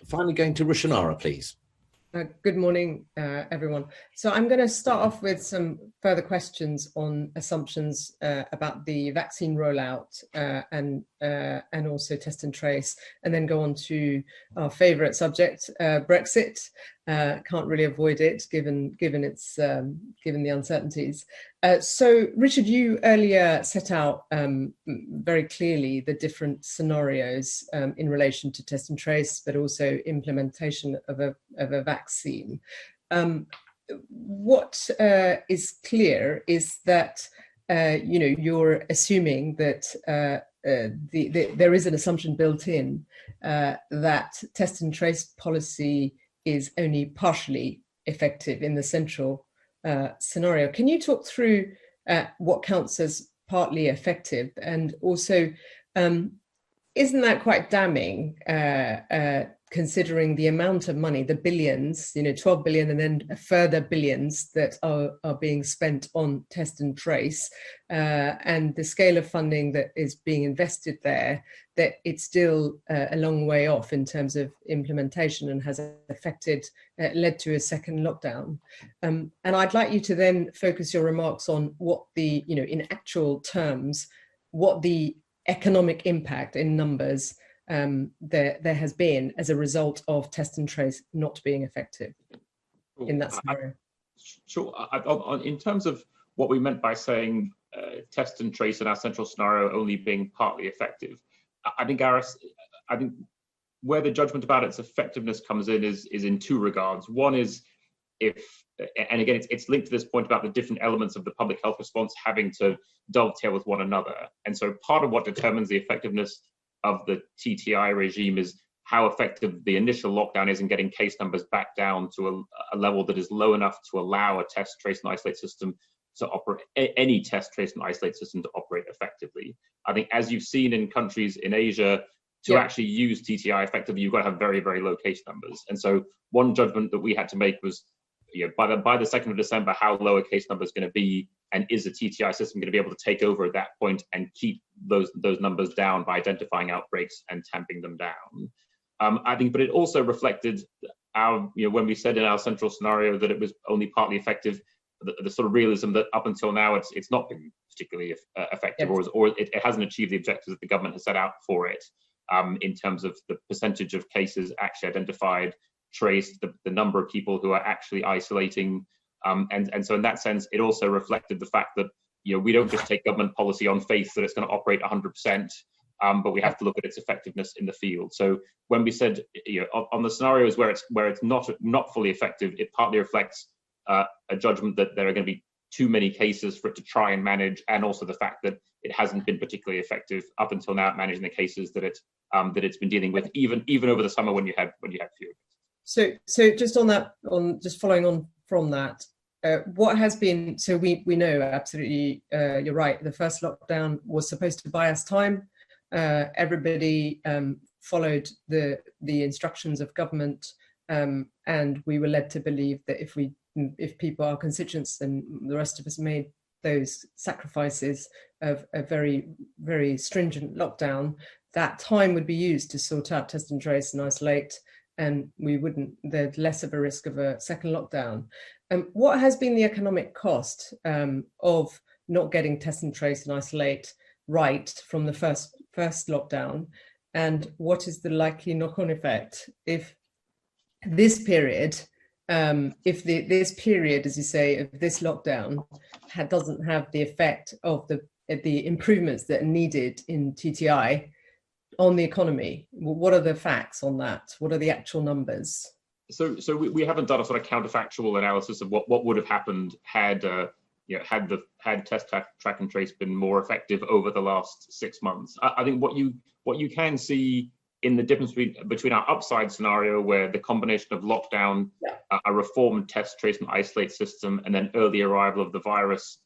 finally going to Rushanara, please. Good morning, everyone. So I'm going to start off with some further questions on assumptions about the vaccine rollout and also test and trace, and then go on to our favourite subject, Brexit. Can't really avoid it given the uncertainties. So Richard, you earlier set out very clearly the different scenarios in relation to test and trace, but also implementation of a vaccine. What is clear is that you're assuming that there is an assumption built in that test and trace policy is only partially effective in the central scenario. Can you talk through what counts as partly effective, and also isn't that quite damning considering the amount of money, the billions, 12 billion and then further billions that are being spent on test and trace, and the scale of funding that is being invested there, that it's still a long way off in terms of implementation and has led to a second lockdown. And I'd like you to then focus your remarks on what the, in actual terms, what the economic impact in numbers there has been as a result of test and trace not being effective in that scenario. Sure. In terms of what we meant by saying test and trace in our central scenario only being partly effective, I think where the judgment about its effectiveness comes in is in two regards. One is and again, it's linked to this point about the different elements of the public health response having to dovetail with one another. And so part of what determines the effectiveness of the TTI regime is how effective the initial lockdown is in getting case numbers back down to a level that is low enough to allow a test, trace, and isolate system to operate, any test, trace, and isolate system to operate effectively. I think as you've seen in countries in Asia, to actually use TTI effectively, you've got to have very, very low case numbers. And so one judgment that we had to make was, by the 2nd of December, how low a case number is going to be, and is the TTI system going to be able to take over at that point and keep those numbers down by identifying outbreaks and tamping them down. I think, but it also reflected our, when we said in our central scenario that it was only partly effective, the sort of realism that up until now it's not been particularly effective, or it hasn't achieved the objectives that the government has set out for it, in terms of the percentage of cases actually identified, traced, the number of people who are actually isolating, and so in that sense it also reflected the fact that we don't just take government policy on faith that it's going to operate 100%, but we have to look at its effectiveness in the field. So when we said on the scenarios where it's not fully effective, it partly reflects a judgment that there are going to be too many cases for it to try and manage, and also the fact that it hasn't been particularly effective up until now at managing the cases that it's been dealing with, even over the summer when you had fewer. So just on that, just following on from that, what has been, so we know absolutely, you're right, the first lockdown was supposed to buy us time. Everybody followed the instructions of government, and we were led to believe that if people are constituents, then the rest of us made those sacrifices of a very, very stringent lockdown, that time would be used to sort out test and trace and isolate, and there's less of a risk of a second lockdown. What has been the economic cost of not getting test and trace and isolate right from the first lockdown, and what is the likely knock-on effect if this period, this period, as you say, of this lockdown doesn't have the effect of the improvements that are needed in TTI on the economy? What are the facts on that? What are the actual numbers? So we haven't done a sort of counterfactual analysis of what would have happened had test, track and trace been more effective over the last 6 months. I think what you can see in the difference between our upside scenario, where the combination of lockdown, a reformed test, trace and isolate system, and then early arrival of the virus,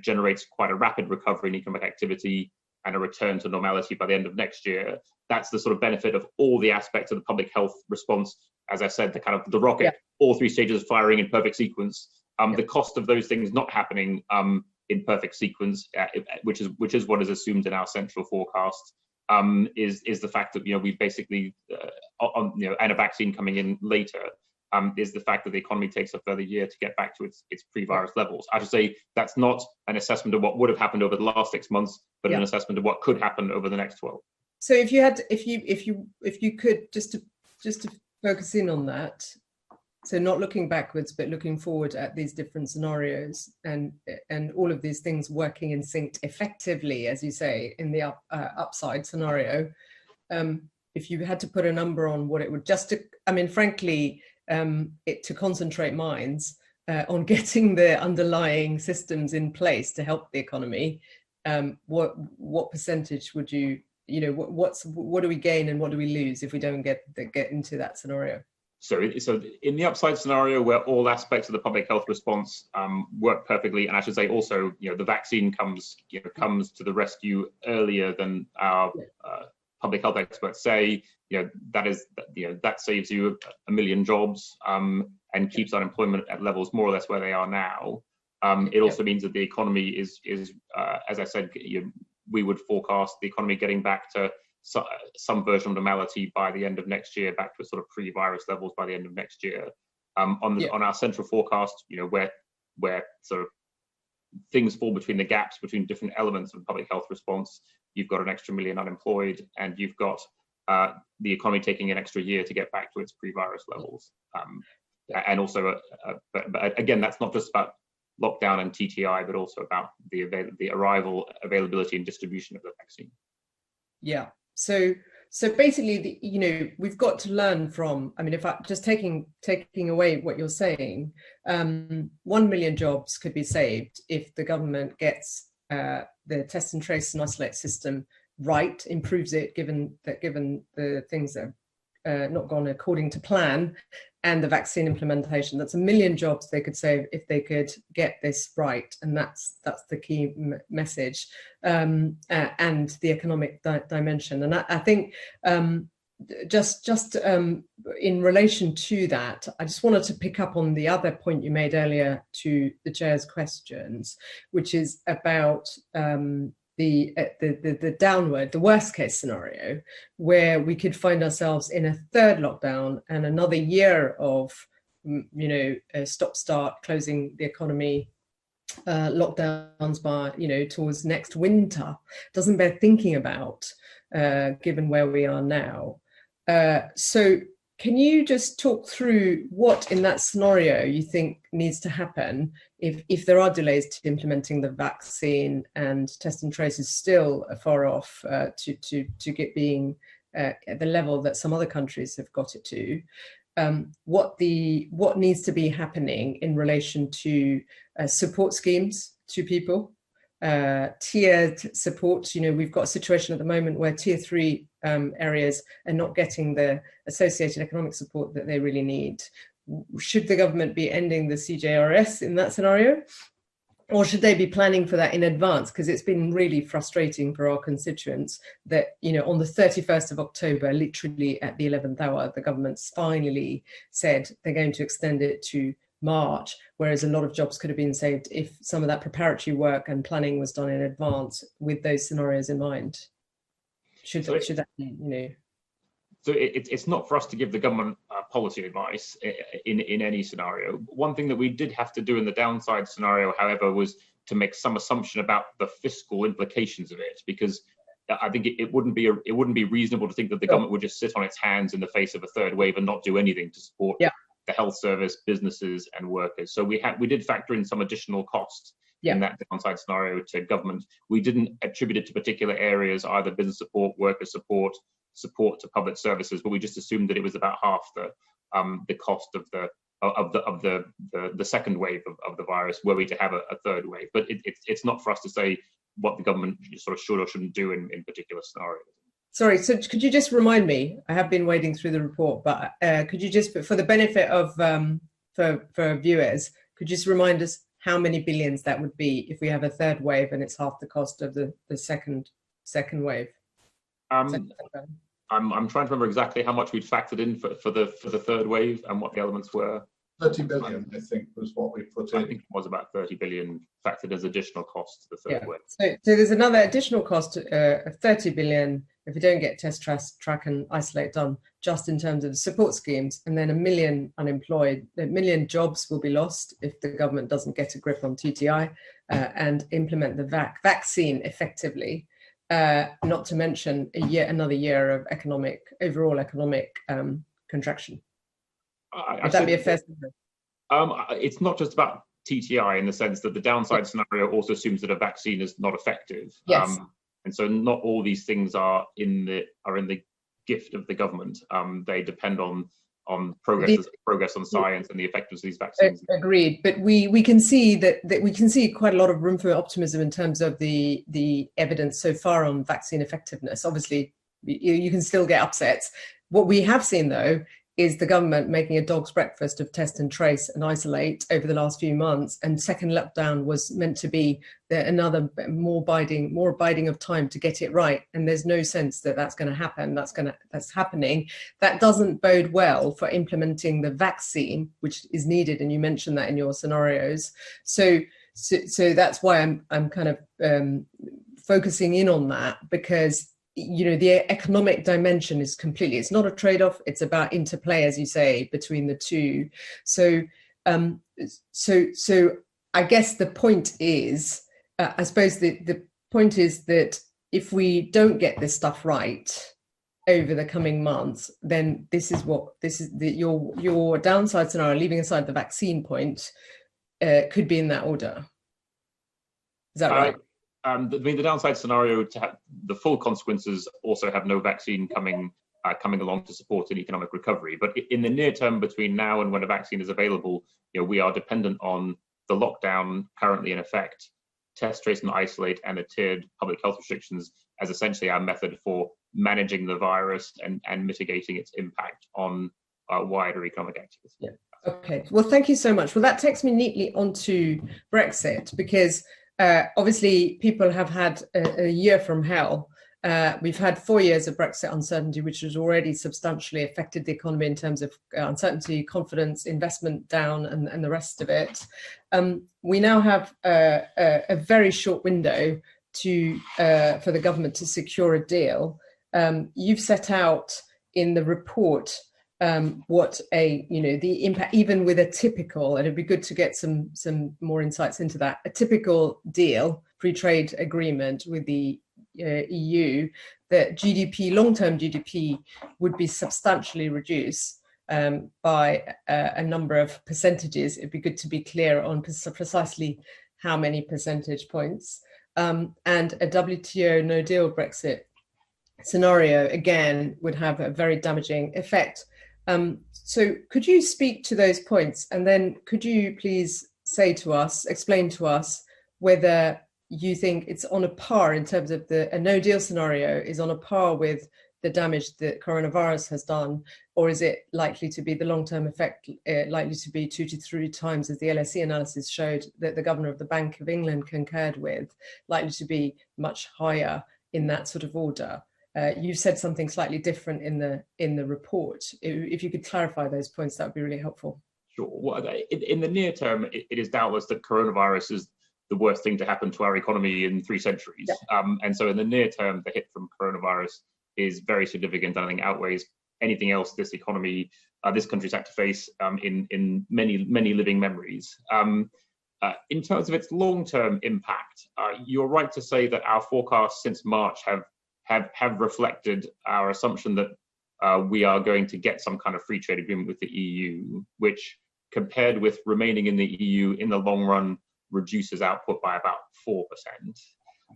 generates quite a rapid recovery in economic activity and a return to normality by the end of next year. That's the sort of benefit of all the aspects of the public health response. As I said, the rocket, all 3 stages firing in perfect sequence. The cost of those things not happening in perfect sequence, which is what is assumed in our central forecast, is the fact that we basically and a vaccine coming in later. Is the fact that the economy takes a further year to get back to its pre-virus levels. I should say that's not an assessment of what would have happened over the last 6 months, but an assessment of what could happen over the next 12. So if you could just to focus in on that, so not looking backwards but looking forward at these different scenarios and all of these things working in sync effectively, as you say, in the upside scenario. If you had to put a number on what it would frankly. To concentrate minds on getting the underlying systems in place to help the economy, what percentage would you what do we gain and what do we lose if we don't get into that scenario? So in the upside scenario where all aspects of the public health response work perfectly, and I should say also the vaccine comes to the rescue earlier than our public health experts say, that saves you 1 million jobs and keeps unemployment at levels more or less where they are now. It also means that the economy is as I said, we would forecast the economy getting back to some version of normality by the end of next year, back to sort of pre-virus levels by the end of next year. On our central forecast, where sort of things fall between the gaps between different elements of public health response, you've got an extra 1 million unemployed, and you've got the economy taking an extra year to get back to its pre-virus levels. And also, but again, that's not just about lockdown and TTI, but also about the arrival, availability, and distribution of the vaccine. Yeah. So basically, we've got to learn from. If I just taking away what you're saying, 1 million jobs could be saved if the government gets the test and trace and isolate system right, improves it, given the things that have not gone according to plan, and the vaccine implementation. That's 1 million jobs they could save if they could get this right, and that's the key message, and the economic dimension. And I think just in relation to that, I just wanted to pick up on the other point you made earlier to the chair's questions, which is about the downward, the worst case scenario, where we could find ourselves in a third lockdown and another year of, stop-start, closing the economy, lockdowns by, towards next winter. Doesn't bear thinking about, given where we are now. So can you just talk through what in that scenario you think needs to happen if there are delays to implementing the vaccine and test and trace is still far off to get being at the level that some other countries have got it to? What needs to be happening in relation to support schemes to people, tiered support? We've got a situation at the moment where tier 3 areas are not getting the associated economic support that they really need. Should the government be ending the CJRS in that scenario? Or should they be planning for that in advance? Because it's been really frustrating for our constituents that, on the 31st of October, literally at the 11th hour, the government's finally said they're going to extend it to March, whereas a lot of jobs could have been saved if some of that preparatory work and planning was done in advance with those scenarios in mind. Should that be, So it's not for us to give the government policy advice in any scenario. One thing that we did have to do in the downside scenario, however, was to make some assumption about the fiscal implications of it, because I think it wouldn't be reasonable to think that the government would just sit on its hands in the face of a third wave and not do anything to support the health service, businesses, and workers. So we did factor in some additional costs in that downside scenario to government. We didn't attribute it to particular areas, either business support, worker support to public services, but we just assumed that it was about half the cost of the second wave of the virus, were we to have a third wave. But it's not for us to say what the government sort of should or shouldn't do in particular scenarios. Sorry, so could you just remind me? I have been wading through the report, but could you just, for the benefit of for viewers, could you just remind us how many billions that would be if we have a third wave and it's half the cost of the second wave? I'm trying to remember exactly how much we'd factored in for the third wave and what the elements were. 30 billion, I think, was what we put in. I think it was about 30 billion factored as additional cost to the third wave. So there's another additional cost of 30 billion if we don't get test, track and isolate done, just in terms of support schemes, and then 1 million unemployed, 1 million jobs will be lost if the government doesn't get a grip on TTI and implement the vaccine effectively. Not to mention another year of overall economic contraction. Would that be a fair statement? It's not just about TTI in the sense that the downside scenario also assumes that a vaccine is not effective. Yes. And so not all these things are in the gift of the government. They depend on progress on science and the effectiveness of these vaccines. Agreed, but we can see that we can see quite a lot of room for optimism in terms of the evidence so far on vaccine effectiveness. Obviously, you can still get upsets. What we have seen, though, is the government making a dog's breakfast of test and trace and isolate over the last few months. And second lockdown was meant to be another more biding of time to get it right. And there's no sense that that's going to happen. That's happening. That doesn't bode well for implementing the vaccine, which is needed. And you mentioned that in your scenarios. So that's why I'm kind of focusing in on that, because the economic dimension is completely, it's not a trade-off, it's about interplay, as you say, between the two. So I guess the point is, I suppose the point is that if we don't get this stuff right over the coming months, then your downside scenario, leaving aside the vaccine point, could be in that order. Is that right? The downside scenario, to have the full consequences, also have no vaccine coming along to support an economic recovery. But in the near term, between now and when a vaccine is available, we are dependent on the lockdown currently in effect, test, trace, and isolate, and the tiered public health restrictions as essentially our method for managing the virus and mitigating its impact on wider economic activity. Yeah. Okay. Well, thank you so much. Well, that takes me neatly onto Brexit, because obviously, people have had a year from hell. We've had 4 years of Brexit uncertainty, which has already substantially affected the economy in terms of uncertainty, confidence, investment down, and the rest of it. We now have a very short window for the government to secure a deal. You've set out in the report what the impact, even with a typical, and it'd be good to get some more insights into that, a typical deal, free trade agreement with the EU, that GDP, long-term GDP would be substantially reduced by a number of percentages. It'd be good to be clear on precisely how many percentage points, and a WTO no-deal Brexit scenario, again, would have a very damaging effect. So could you speak to those points, and then could you please explain to us whether you think it's on a par in terms of a no-deal scenario is on a par with the damage that coronavirus has done, or is it likely to be the long-term effect, likely to be 2 to 3 times, as the LSE analysis showed that the governor of the Bank of England concurred with, likely to be much higher in that sort of order? You've said something slightly different in the report. If you could clarify those points, that would be really helpful. Sure. Well, in the near term, it is doubtless that coronavirus is the worst thing to happen to our economy in 3 centuries. Yeah. And so in the near term, the hit from coronavirus is very significant, and I think outweighs anything else this economy, this country's had to face in many living memories. In terms of its long-term impact, you're right to say that our forecasts since March have reflected our assumption that we are going to get some kind of free trade agreement with the EU, which, compared with remaining in the EU in the long run, reduces output by about 4%.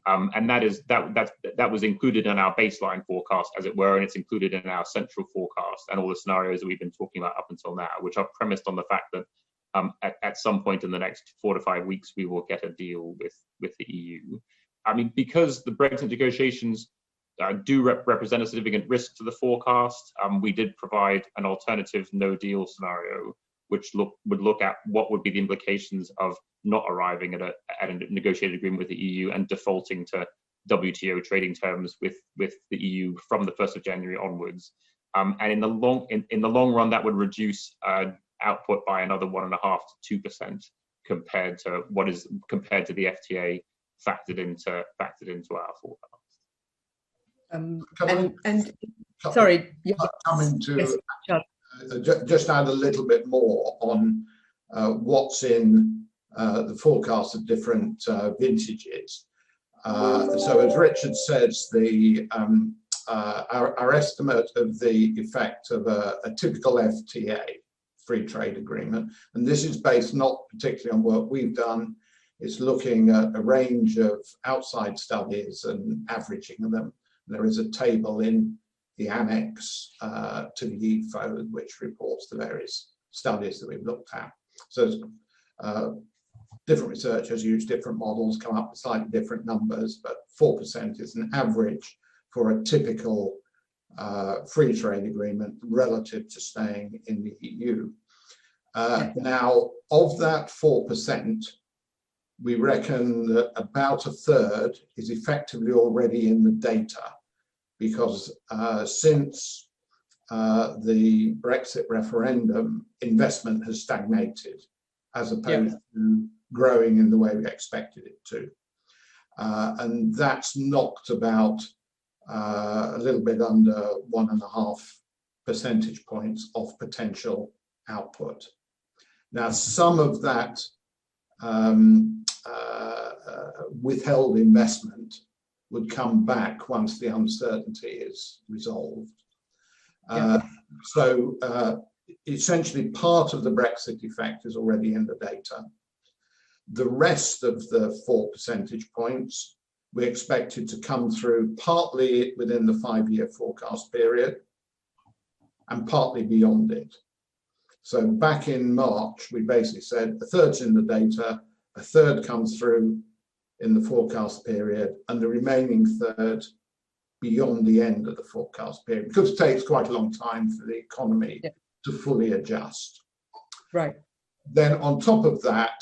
And that was included in our baseline forecast, as it were, and it's included in our central forecast and all the scenarios that we've been talking about up until now, which are premised on the fact that at some point in the next 4 to 5 weeks, we will get a deal with the EU. I mean, because the Brexit negotiations do represent a significant risk to the forecast, we did provide an alternative no-deal scenario, which would look at what would be the implications of not arriving at a negotiated agreement with the EU and defaulting to WTO trading terms with the EU from the 1st of January onwards. And in the long run, that would reduce output by another 1.5 to 2% compared to the FTA factored into our forecast. Sorry, coming to yes, just add a little bit more on what's in the forecast of different vintages. So as Richard says, our estimate of the effect of a typical FTA, free trade agreement, and this is based not particularly on work we've done, it's looking at a range of outside studies and averaging them. There is a table in the annex to the EFO which reports the various studies that we've looked at. So different researchers use different models, come up with slightly different numbers, but 4% is an average for a typical free trade agreement relative to staying in the EU. Now, of that 4%, we reckon that about a third is effectively already in the data, because since the Brexit referendum, investment has stagnated as opposed to growing in the way we expected it to. And that's knocked about a little bit under 1.5 percentage points of potential output. Now, some of that withheld investment would come back once the uncertainty is resolved. So essentially part of the Brexit effect is already in the data. The rest of the 4 percentage points we expected to come through partly within the 5-year forecast period and partly beyond it. So back in March, we basically said a third's in the data, a third comes through in the forecast period, and the remaining third beyond the end of the forecast period, because it takes quite a long time for the economy to fully adjust. Right. Then on top of that,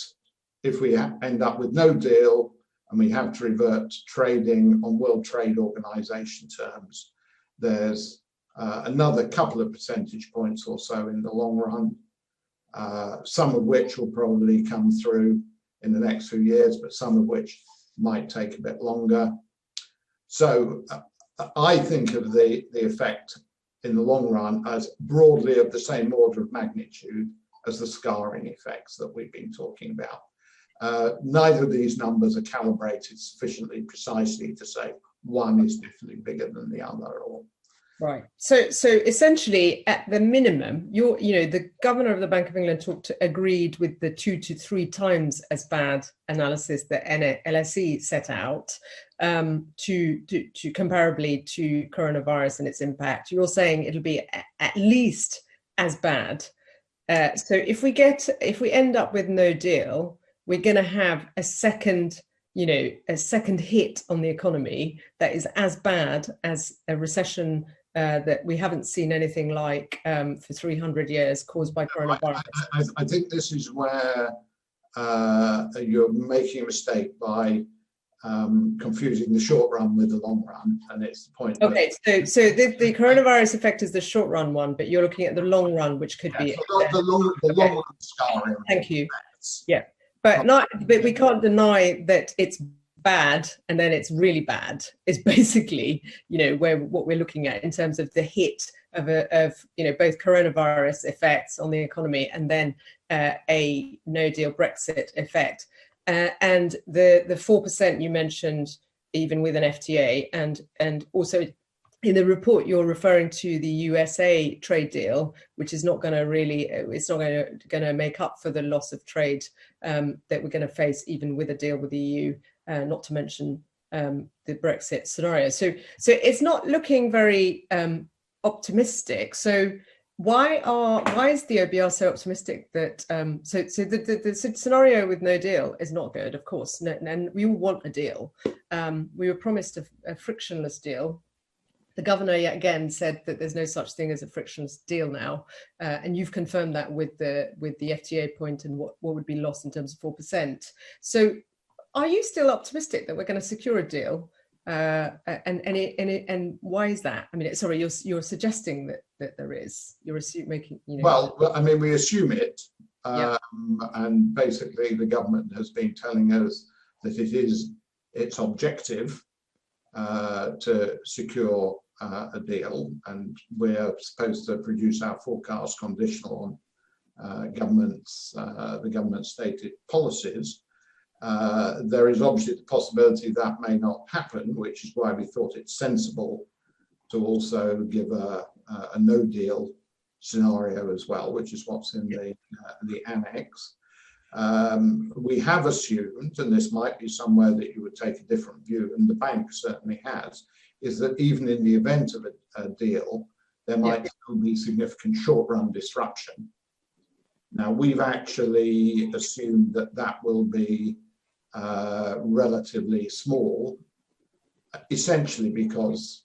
if we end up with no deal and we have to revert to trading on World Trade Organization terms, there's another couple of percentage points or so in the long run, some of which will probably come through in the next few years, but some of which might take a bit longer. So I think of the effect in the long run as broadly of the same order of magnitude as the scarring effects that we've been talking about. Neither of these numbers are calibrated sufficiently precisely to say one is definitely bigger than the other. Or right. So essentially, at the minimum, the governor of the Bank of England agreed with the 2 to 3 times as bad analysis that LSE set out to comparably to coronavirus and its impact. You're saying it'll be at least as bad. So if we end up with no deal, we're going to have a second hit on the economy that is as bad as a recession that we haven't seen anything like for 300 years caused by coronavirus. I think this is where you're making a mistake by confusing the short run with the long run, and it's the point. Okay, so the coronavirus effect is the short run one, but you're looking at the long run, which could be the long run scarring. Thank you. Yeah. But we can't deny that it's bad and then it's really bad. It's basically, what we're looking at in terms of the hit of both coronavirus effects on the economy and then a no deal Brexit effect. And the 4% you mentioned, even with an FTA, and also in the report you're referring to the USA trade deal, which is not going to make up for the loss of trade that we're going to face even with a deal with the EU, not to mention the Brexit scenario. So it's not looking very optimistic. So why is the OBR so optimistic that so the scenario with no deal is not good, of course, and we all want a deal. We were promised a frictionless deal. The governor yet again said that there's no such thing as a frictionless deal now, and you've confirmed that with the FTA point and what would be lost in terms of 4%. So, are you still optimistic that we're going to secure a deal? And why is that? I mean, sorry, you're suggesting that there is. You're making. Well, I mean, we assume it, and basically the government has been telling us that it is its objective to secure a deal, and we're supposed to produce our forecast conditional on the government's stated policies. There is obviously the possibility that may not happen, which is why we thought it's sensible to also give a no deal scenario as well, which is what's in the annex. We have assumed, and this might be somewhere that you would take a different view, and the bank certainly has, is that even in the event of a deal, there might still be significant short-run disruption. Now, we've actually assumed that that will be relatively small, essentially because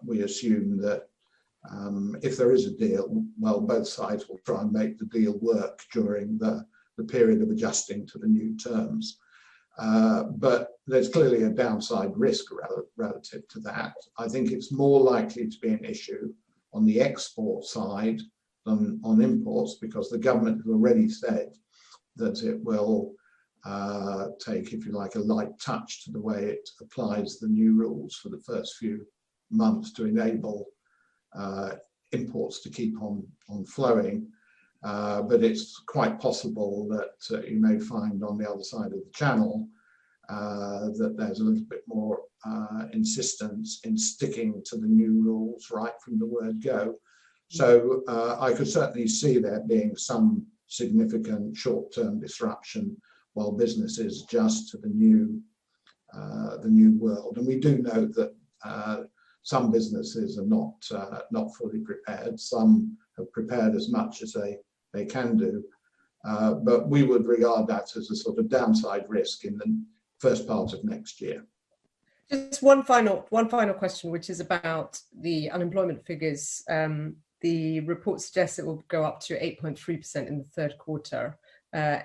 we assume that if there is a deal, well, both sides will try and make the deal work during the period of adjusting to the new terms. But there's clearly a downside risk relative to that. I think it's more likely to be an issue on the export side than on imports, because the government has already said that it will take, if you like, a light touch to the way it applies the new rules for the first few months to enable imports to keep on flowing. But it's quite possible that you may find on the other side of the channel that there's a little bit more insistence in sticking to the new rules right from the word go. So I could certainly see there being some significant short-term disruption while businesses adjust to the new world. And we do know that some businesses are not fully prepared. Some have prepared as much as they can do, but we would regard that as a sort of downside risk in the first part of next year. Just one final question, which is about the unemployment figures. The report suggests it will go up to 8.3% in the third quarter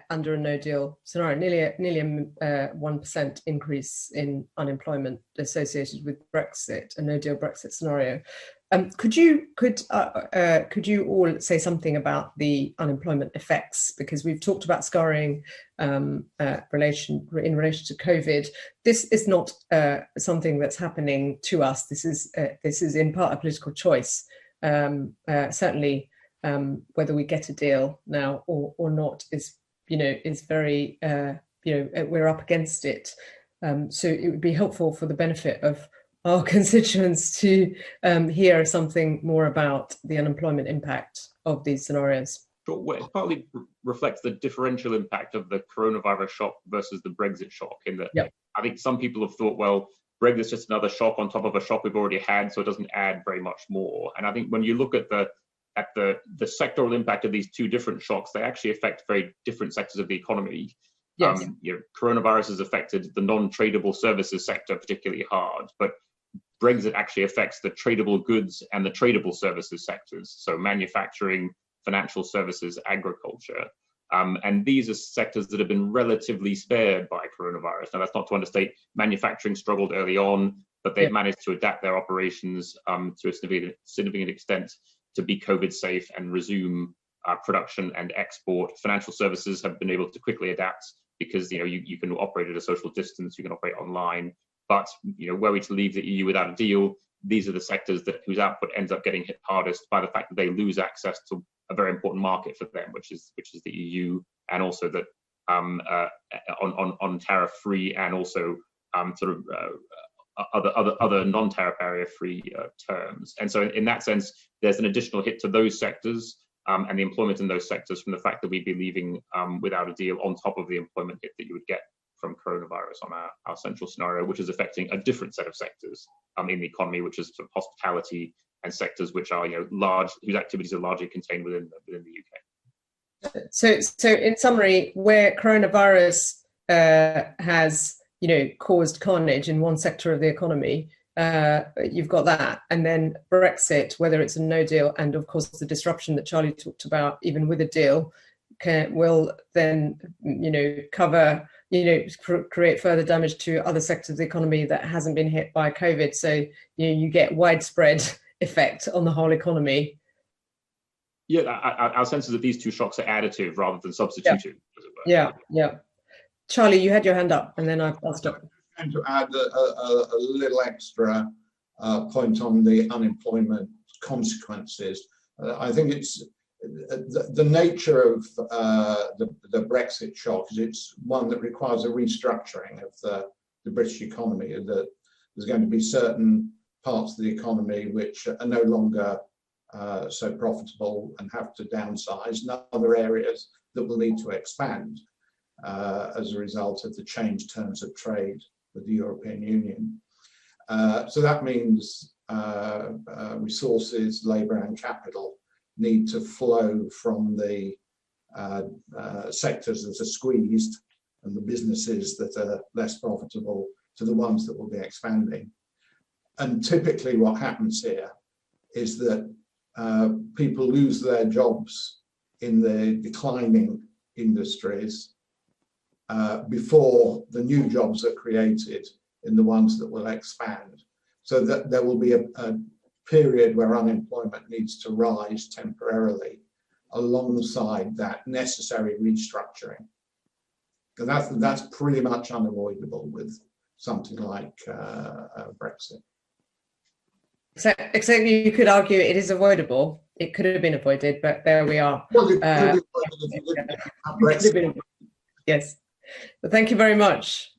under a no-deal scenario, nearly a 1% increase in unemployment associated with Brexit, a no-deal Brexit scenario. Could you all say something about the unemployment effects? Because we've talked about scarring in relation to COVID. This is not something that's happening to us. This is in part a political choice. Certainly, whether we get a deal now or not is very we're up against it. So it would be helpful for the benefit of our constituents to hear something more about the unemployment impact of these scenarios. Sure. Well, it partly reflects the differential impact of the coronavirus shock versus the Brexit shock, in that I think some people have thought, well, Brexit's just another shock on top of a shock we've already had, so it doesn't add very much more. And I think when you look at the sectoral impact of these two different shocks, they actually affect very different sectors of the economy. Yes. Coronavirus has affected the non-tradable services sector particularly hard, but Brexit actually affects the tradable goods and the tradable services sectors, so manufacturing, financial services, agriculture. And these are sectors that have been relatively spared by coronavirus. Now, that's not to understate, manufacturing struggled early on, but they've managed to adapt their operations to a significant extent to be COVID safe and resume production and export. Financial services have been able to quickly adapt because you can operate at a social distance, you can operate online. But were we to leave the EU without a deal, these are the sectors whose output ends up getting hit hardest by the fact that they lose access to a very important market for them, which is the EU, and also that on tariff-free and also other non-tariff area-free terms. And so in that sense, there's an additional hit to those sectors and the employment in those sectors from the fact that we'd be leaving without a deal on top of the employment hit that you would get from coronavirus on our central scenario, which is affecting a different set of sectors in the economy, which is sort of hospitality and sectors which are large, whose activities are largely contained within the UK. So in summary, where coronavirus has caused carnage in one sector of the economy, you've got that, and then Brexit, whether it's a no deal, and of course the disruption that Charlie talked about, even with a deal, will then cover. Create further damage to other sectors of the economy that hasn't been hit by COVID. So you get widespread effect on the whole economy. Yeah, our sense is that these two shocks are additive rather than substitutive. Yeah. Charlie, you had your hand up, and then I'll stop. going to add a little extra point on the unemployment consequences. I think it's the nature of the Brexit shock is it's one that requires a restructuring of the British economy. That there's going to be certain parts of the economy which are no longer so profitable and have to downsize, and other areas that will need to expand as a result of the changed terms of trade with the European Union. So that means resources, labour and capital need to flow from the sectors that are squeezed and the businesses that are less profitable to the ones that will be expanding. And typically what happens here is that people lose their jobs in the declining industries before the new jobs are created in the ones that will expand. So that there will be a period where unemployment needs to rise temporarily alongside that necessary restructuring. And that's pretty much unavoidable with something like Brexit. So, except you could argue it is avoidable. It could have been avoided, but there we are. Well, it could have been avoided if you didn't have Brexit. Yes. But thank you very much.